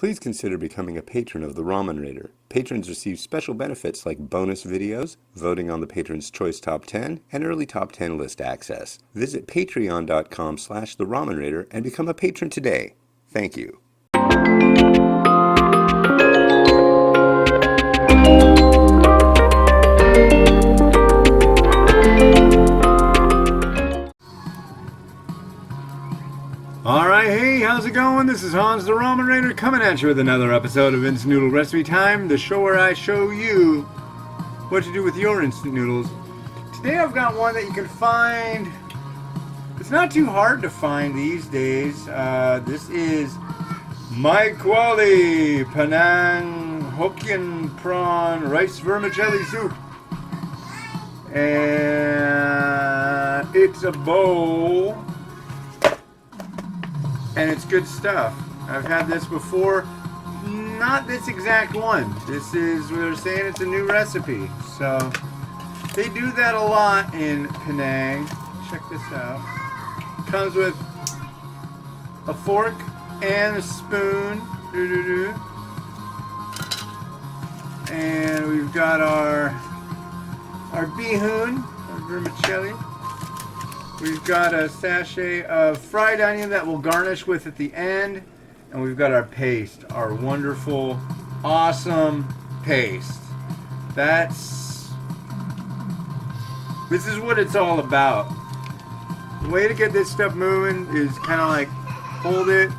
please consider becoming a patron of the Ramen Rater. Patrons receive special benefits like bonus videos, voting on the Patron's Choice Top 10, and early Top 10 list access. Visit patreon.com/the Ramen Rater and become a patron today. Thank you. Alright, hey, how's it going? This is Hans the Ramen Rater coming at you with another episode of Instant Noodle Recipe Time, the show where I show you what to do with your instant noodles. Today I've got one that you can find. It's not too hard to find these days. This is MyKuali Penang Hokkien Prawn Rice Vermicelli Soup. And it's a bowl. And it's good stuff. I've had this before. Not this exact one. This is, they're saying it's a new recipe. So, they do that a lot in Penang. Check this out. Comes with a fork and a spoon. And we've got our bihun, our vermicelli. We've got a sachet of fried onion that we'll garnish with at the end. And we've got our paste, our wonderful, awesome paste. This is what it's all about. The way to get this stuff moving is kind of like hold it,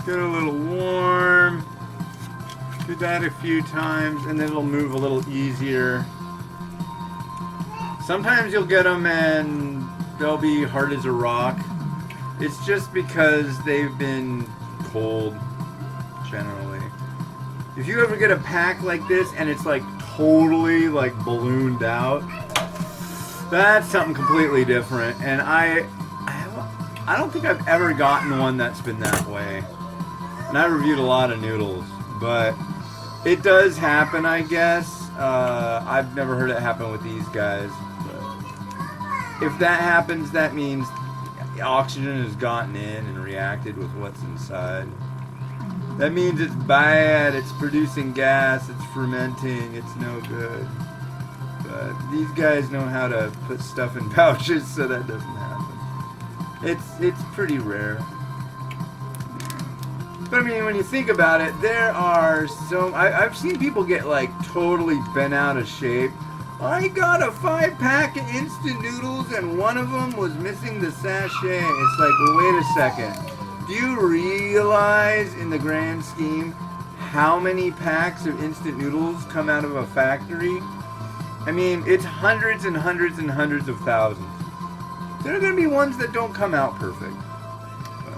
get it a little warm, do that a few times, and then it'll move a little easier. Sometimes you'll get them and they'll be hard as a rock. It's just because they've been cold, generally. If you ever get a pack like this and it's like totally like ballooned out, that's something completely different. And I don't think I've ever gotten one that's been that way. And I reviewed a lot of noodles, but it does happen, I guess. I've never heard it happen with these guys. If that happens, that means oxygen has gotten in and reacted with what's inside. That means it's bad, it's producing gas, it's fermenting, it's no good. But these guys know how to put stuff in pouches so that doesn't happen. It's pretty rare. But I mean, when you think about it, there are I've seen people get like totally bent out of shape. I got a 5-pack of instant noodles and one of them was missing the sachet. It's like, well, wait a second. Do you realize in the grand scheme how many packs of instant noodles come out of a factory? I mean, it's hundreds and hundreds and hundreds of thousands. There are going to be ones that don't come out perfect. But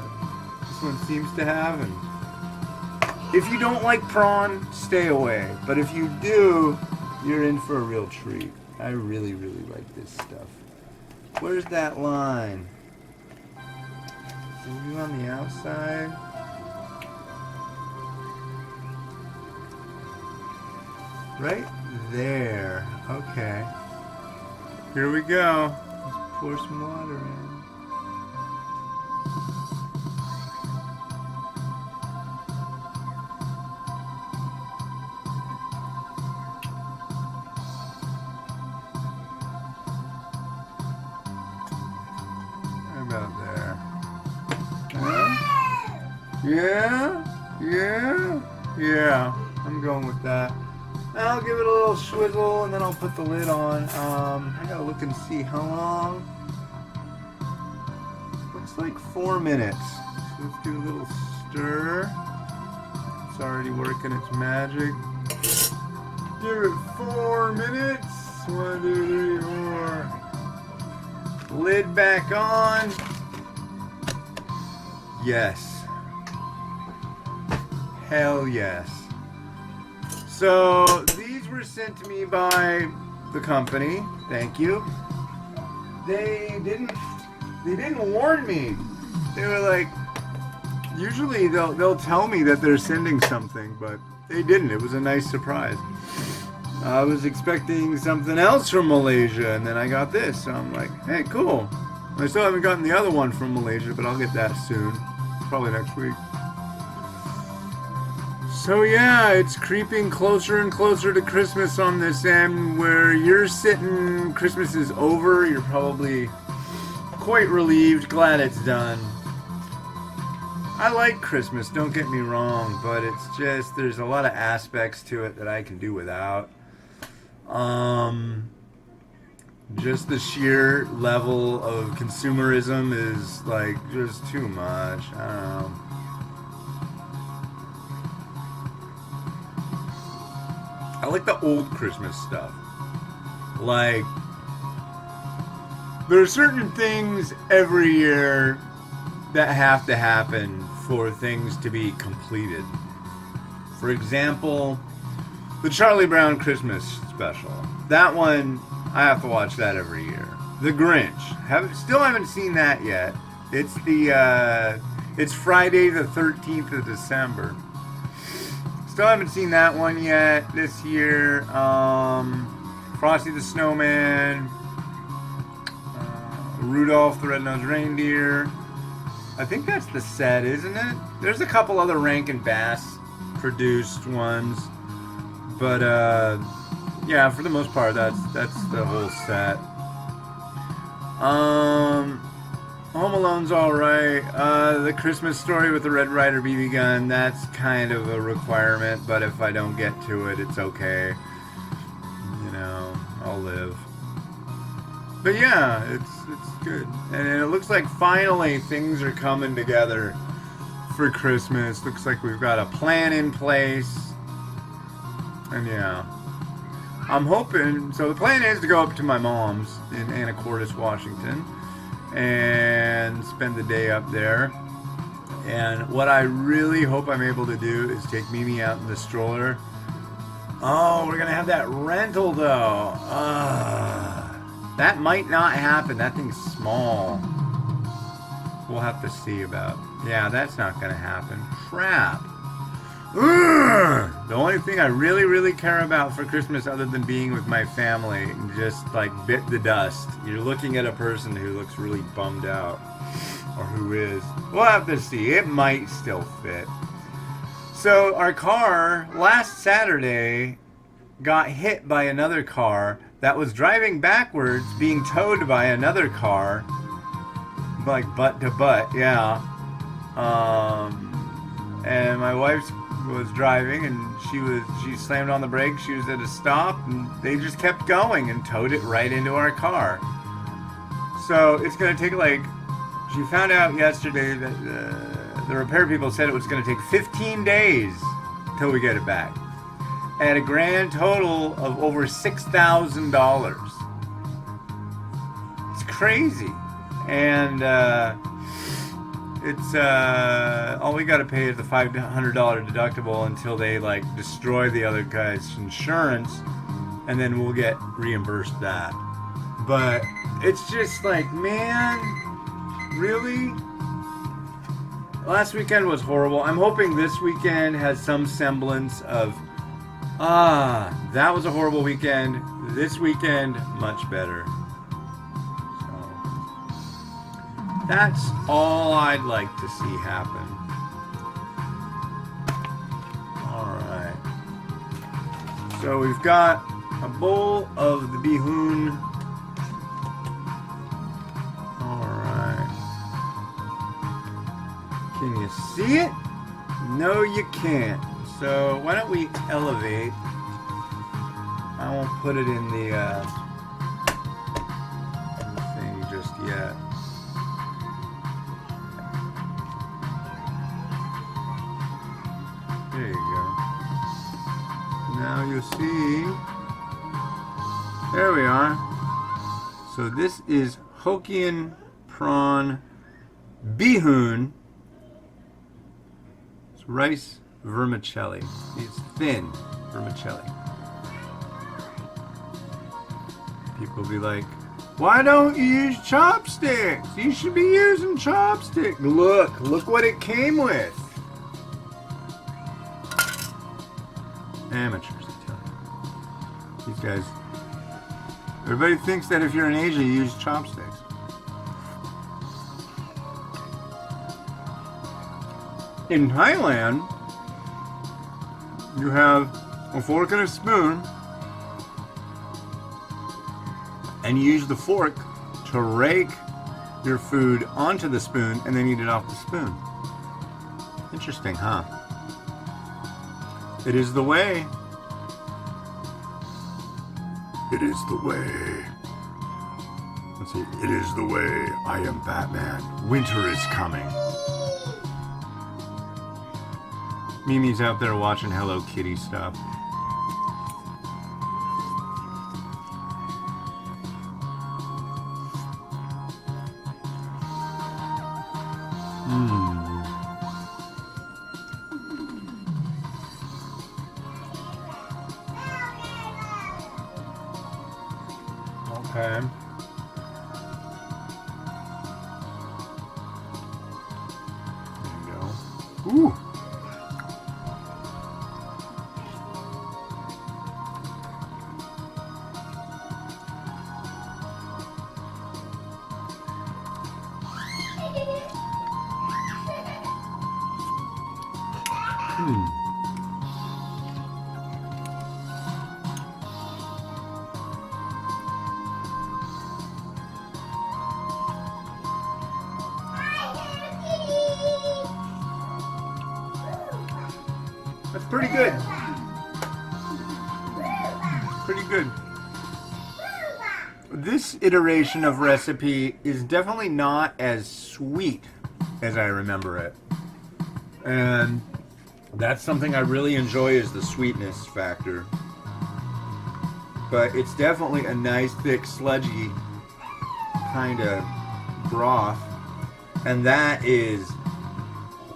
this one seems to have. And if you don't like prawn, stay away. But if you do, you're in for a real treat. I really, really like this stuff. Where's that line? Are you on the outside? Right there. Okay. Here we go. Let's pour some water in. About there. Yeah. I'm going with that. And I'll give it a little swizzle and then I'll put the lid on. I gotta look and see how long. Looks like 4 minutes. So let's do a little stir. It's already working its magic. Give it 4 minutes. 1, 2, 3, 4. Lid back on. Yes. Hell yes. So these were sent to me by the company. Thank you. They didn't warn me. They were like, usually they'll tell me that they're sending something, but they didn't. It was a nice surprise. I was expecting something else from Malaysia, and then I got this. So I'm like, hey, cool. I still haven't gotten the other one from Malaysia, but I'll get that soon. Probably next week. So yeah, it's creeping closer and closer to Christmas on this end. Where you're sitting, Christmas is over. You're probably quite relieved, glad it's done. I like Christmas, don't get me wrong, but it's just there's a lot of aspects to it that I can do without. Just the sheer level of consumerism is like just too much. I don't know. I like the old Christmas stuff. Like, there are certain things every year that have to happen for things to be completed. For example, the Charlie Brown Christmas special. That one, I have to watch that every year. The Grinch. Still haven't seen that yet. It's Friday the 13th of December. Still haven't seen that one yet this year. Frosty the Snowman. Rudolph the Red-Nosed Reindeer. I think that's the set, isn't it? There's a couple other Rankin Bass produced ones. But, yeah, for the most part, that's the whole set. Home Alone's alright. The Christmas Story with the Red Ryder BB gun, that's kind of a requirement, but if I don't get to it, it's okay. You know, I'll live. But yeah, it's good. And it looks like finally things are coming together for Christmas. Looks like we've got a plan in place. And yeah, I'm hoping, so the plan is to go up to my mom's in Anacortes, Washington, and spend the day up there. And what I really hope I'm able to do is take Mimi out in the stroller. Oh, we're going to have that rental though. That might not happen. That thing's small. We'll have to see about. Yeah, that's not going to happen. Crap. The only thing I really, really care about for Christmas other than being with my family just like bit the dust. You're looking at a person who looks really bummed out. Or who is. We'll have to see. It might still fit. So our car last Saturday got hit by another car that was driving backwards, being towed by another car, like butt to butt, yeah. And my wife was driving, and she slammed on the brakes. She was at a stop, and they just kept going and towed it right into our car. So it's gonna take she found out yesterday that the repair people said it was gonna take 15 days till we get it back. At a grand total of over $6,000. It's crazy. And it's all we got to pay is the $500 deductible until they destroy the other guy's insurance, and then we'll get reimbursed that. But it's just man, really? Last weekend was horrible. I'm hoping this weekend has some semblance of that was a horrible weekend. This weekend, much better. So, that's all I'd like to see happen. Alright. So we've got a bowl of the bihun. Alright. Can you see it? No, you can't. So why don't we elevate? I won't put it in the thing just yet. There you go. Now you'll see. There we are. So this is Hokkien Prawn bihun. It's rice vermicelli. It's thin vermicelli. People will be like, why don't you use chopsticks? You should be using chopsticks. Look what it came with. Amateurs, I tell you. These guys, everybody thinks that if you're in Asia, you use chopsticks. In Thailand, You have a fork and a spoon, and you use the fork to rake your food onto the spoon and then eat it off the spoon. Interesting, huh? It is the way. It is the way. Let's see. It is the way. I am Batman. Winter is coming. Mimi's out there watching Hello Kitty stuff. Okay. There you go. Ooh. That's pretty good. Pretty good. This iteration of recipe is definitely not as sweet as I remember it. And that's something I really enjoy, is the sweetness factor. But it's definitely a nice, thick, sludgy kind of broth. And that is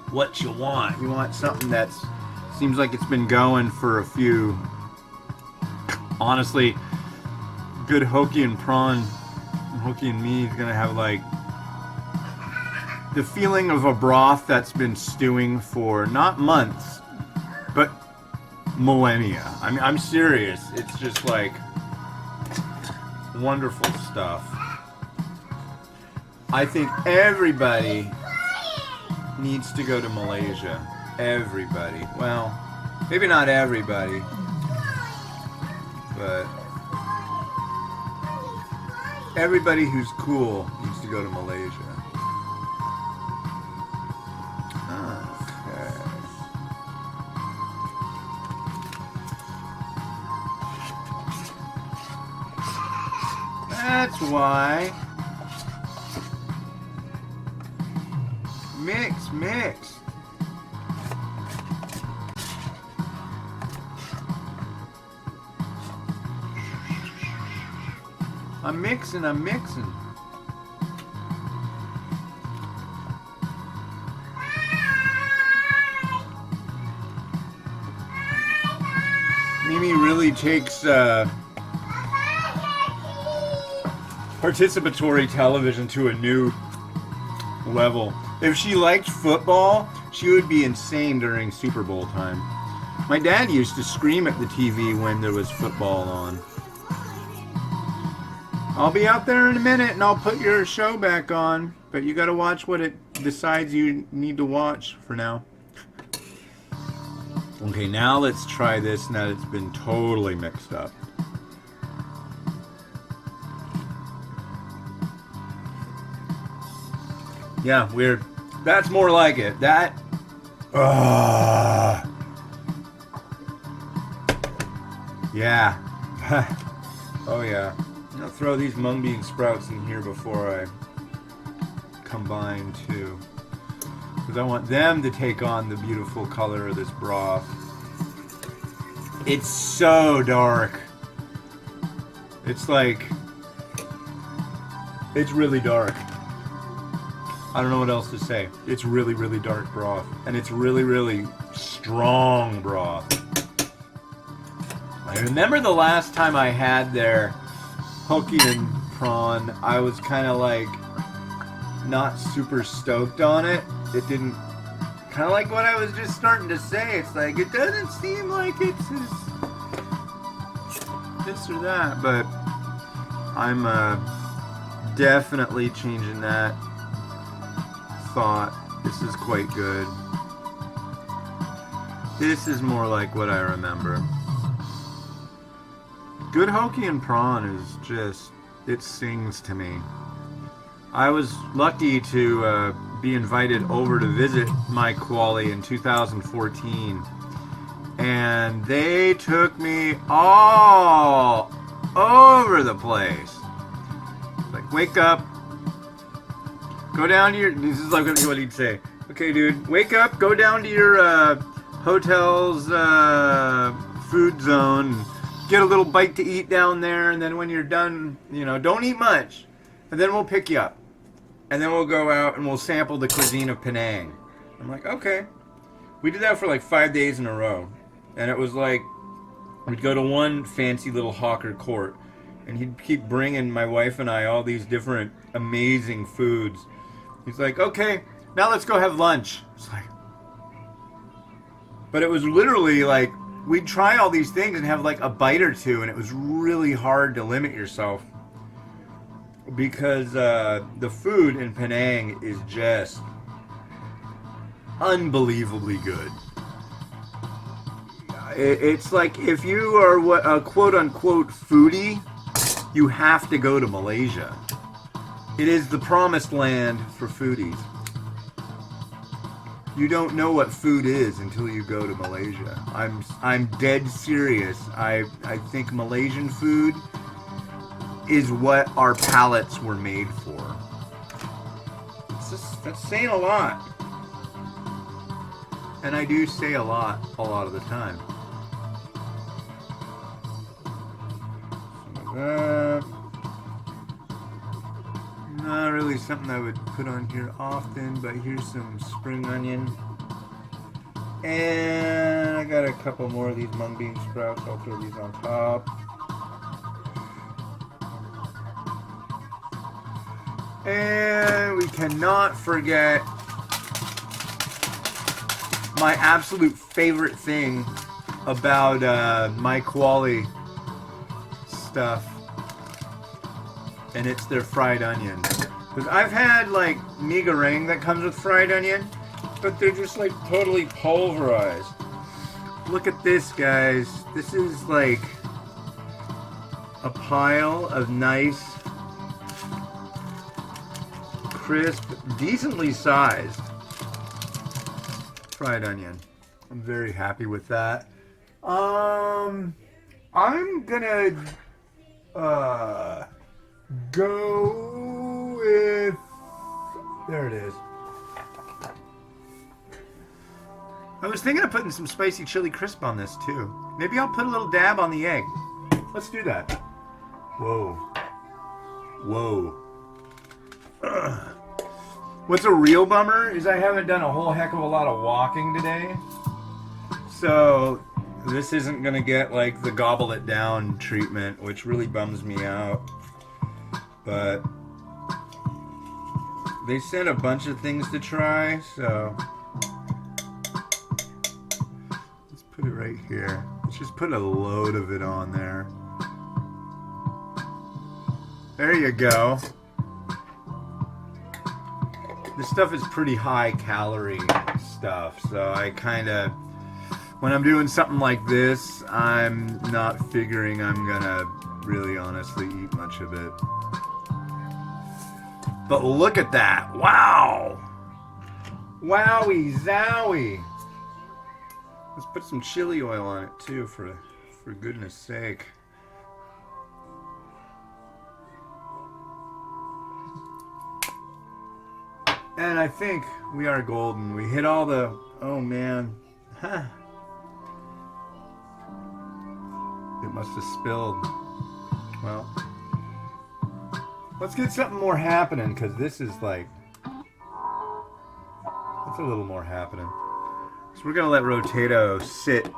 what you want. You want something that's seems like it's been going for a few. Honestly, good Hokkien prawn, Hokkien meat is gonna have like the feeling of a broth that's been stewing for not months, but millennia. I mean, I'm serious. It's just like wonderful stuff. I think everybody needs to go to Malaysia. Everybody. Well, maybe not everybody, but everybody who's cool needs to go to Malaysia. Okay. That's why. Mix. I'm mixing. Mimi really takes participatory television to a new level. If she liked football, she would be insane during Super Bowl time. My dad used to scream at the TV when there was football on. I'll be out there in a minute and I'll put your show back on, but you gotta watch what it decides you need to watch for now. Okay, now let's try this now that it's been totally mixed up. Yeah, weird. That's more like it. That. Yeah. Oh yeah. I'll throw these mung bean sprouts in here before I combine too, because I want them to take on the beautiful color of this broth. It's so dark. It's like, it's really dark. I don't know what else to say. It's really, really dark broth, and it's really, really strong broth. I remember the last time I had their Hokkien prawn, I was kind of like not super stoked on it. It didn't, kind of like what I was just starting to say. It's like, it doesn't seem like it's this or that, but I'm definitely changing that thought. This is quite good. This is more like what I remember. Good Hokkien prawn is just, it sings to me. I was lucky to be invited over to visit MyKuali in 2014, and they took me all over the place. Like, wake up, go down to your, this is like what he'd say. Okay, dude, wake up, go down to your hotel's food zone, get a little bite to eat down there, and then when you're done, you know, don't eat much, and then we'll pick you up. And then we'll go out and we'll sample the cuisine of Penang. I'm like, okay. We did that for like 5 days in a row. And it was like, we'd go to one fancy little hawker court, and he'd keep bringing my wife and I all these different amazing foods. He's like, okay, now let's go have lunch. It's like, but it was literally like, we'd try all these things and have like a bite or two, and it was really hard to limit yourself. Because the food in Penang is just unbelievably good. It's like if you are a quote-unquote foodie, you have to go to Malaysia. It is the promised land for foodies. You don't know what food is until you go to Malaysia. I'm dead serious. I think Malaysian food is what our palates were made for. That's saying a lot. And I do say a lot of the time. Some of that. Not really something I would put on here often, but here's some spring onion. And I got a couple more of these mung bean sprouts. I'll throw these on top. And we cannot forget my absolute favorite thing about MyKuali stuff, and it's their fried onions. Because I've had like mee goreng that comes with fried onion, but they're just like totally pulverized. Look at this, guys. This is like a pile of nice, crisp, decently sized fried onion. I'm very happy with that. I'm gonna go with, there it is. I was thinking of putting some spicy chili crisp on this too. Maybe I'll put a little dab on the egg. Let's do that. Whoa. Whoa. Ugh. What's a real bummer is I haven't done a whole heck of a lot of walking today. So this isn't going to get like the gobble it down treatment, which really bums me out. But they sent a bunch of things to try, so let's put it right here. Let's just put a load of it on there. There you go. This stuff is pretty high calorie stuff, so I kind of, when I'm doing something like this, I'm not figuring I'm gonna really honestly eat much of it. But look at that. Wow. Wowie zowie. Let's put some chili oil on it too, for goodness sake. And I think we are golden. We hit all the, oh man. Huh. It must have spilled. Well, let's get something more happening, because this is like, it's a little more happening. So we're going to let Rotato sit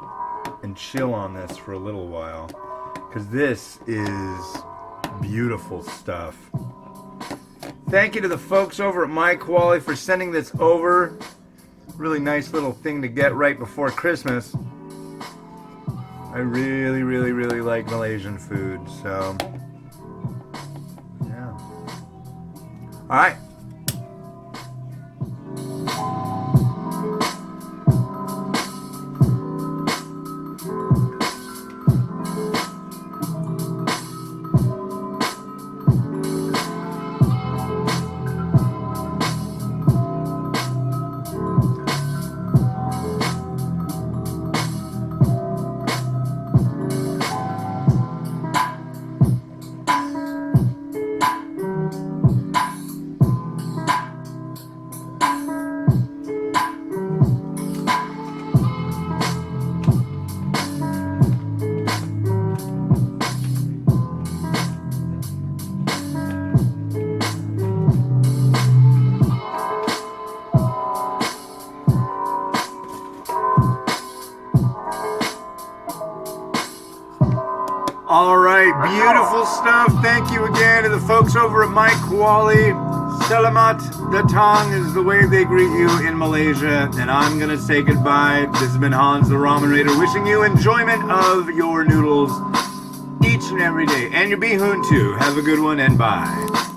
and chill on this for a little while, because this is beautiful stuff. Thank you to the folks over at MyKuali for sending this over. Really nice little thing to get right before Christmas. I really, really, really like Malaysian food, so yeah. All right. All right, beautiful stuff. Thank you again to the folks over at MyKuali. Selamat datang is the way they greet you in Malaysia. And I'm going to say goodbye. This has been Hans the Ramen Raider, wishing you enjoyment of your noodles each and every day. And your bihun too. Have a good one and bye.